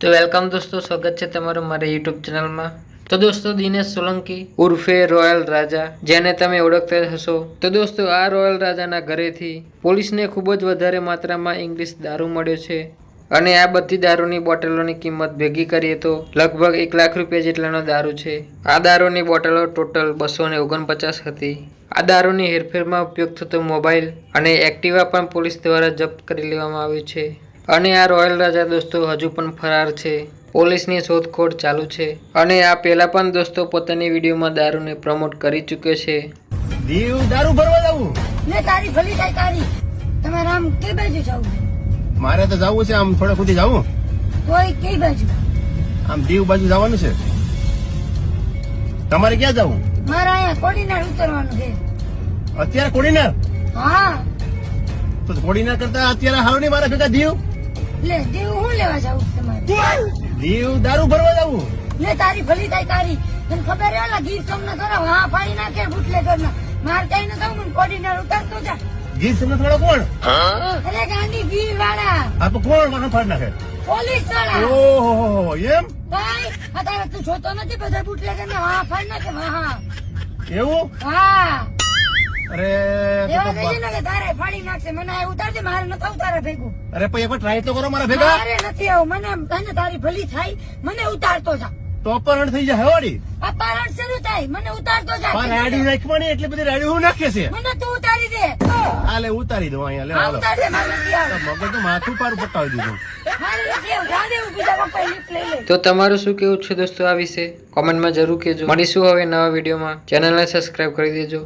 તો વેલકમ દોસ્તો, સ્વાગત છે તમારું મારી યુટ્યુબ ચેનલમાં। તો દોસ્તો, દિનેશ સોલંકી ઉર્ફે રોયલ રાજા, જેને તમે ઓળખતા હશો, તો દોસ્તો આ રોયલ રાજાના ઘરેથી પોલીસને ખૂબ જ વધારે માત્રામાં ઇંગ્લિશ દારૂ મળ્યો છે અને આ બધી દારૂની બોટલોની કિંમત ભેગી કરીએ તો લગભગ 1 લાખ રૂપિયા જેટલાનો દારૂ છે। આ દારૂની બોટલો ટોટલ 249 હતી। આ દારૂની હેરફેરમાં ઉપયોગ થતો મોબાઈલ અને એક્ટિવા પણ પોલીસ દ્વારા જપ્ત કરી લેવામાં આવ્યું છે અને આ રોયલ રાજા દોસ્તો હજુ પણ ફરાર છે। પોલીસની શોધખોળ ચાલુ છે અને આ પહેલા પણ દોસ્તો પોતાની વિડીયોમાં દારૂને પ્રમોટ કરી ચૂક્યો છે। દીવ દારૂ ભરવા જાવું ને તારી ભલી થાય તારી તમારે આમ કઈ બાજુ જવું મારે તો જવું છે આમ થોડે સુધી જાવું કોઈ કઈ બાજુ આમ દીવ બાજુ જવાનું છે તમારે ક્યાં જવું મારે અહીંયા કોડીનાર ઉતરવાનું છે અત્યારે કોડીનાર હા તો કોડીનાર કરતા અત્યારે હારું નહીં મારા ભેગા દીવ લે દેવ હું લેવા જાવું તમારે દીવ દારૂ ભરવા જાવું ને તારી ભલી થાય તારી તને ખબર હે ઓલા ગીર સોમનાથ વાળા હા ફાડી નાખે બુટલે કરના માર કઈ ન જાઉં મને કોડીનાર ઉતારતો જા ગીર સોમનાથ વાળો કોણ અરે ગાંડી ગીર વાળા આ તો કોણ વાહન ફાડી નાખે પોલીસ વાળા ઓહો એમ ભાઈ અત્યારે તું જોતો નથી બધા બુટલે કરના હા ફાડી નાખે હા એવું હા અરે એવા થઈ ને કે તારે ફાડી નાખશે મને આ ઉતારજે મારે નથી ઉતારે ભેગું અરે પણ એકવાર ટ્રાય તો કરો મારા ભેગા મારે નથી આવું મને તને તારી ભલી થાય મને ઉતારતો જા તો અપહરણ થઈ જાય હવાડી અપહરણ શરૂ થાય મને ઉતારતો જા પણ રાડી નાખવાની એટલી બધી રાડી હું નાખે છે મને તું ઉતારી દે આ લે ઉતારી દઉં અહીંયા લે હા હાલો ઉતાર દે મારે નથી આવું મગજ તો માથું પારું પટાવી દીધું મારે નથી આવું જાડે ઉભી જા પપ્પા લિફ્ટ લઈ લે તો તમારું શું કહેવું છે દોસ્તો આ વિશે કોમેન્ટમાં જરૂર કહેજો। મળીશું હવે નવા વિડીયોમાં। ચેનલને સબસ્ક્રાઇબ કરી દેજો।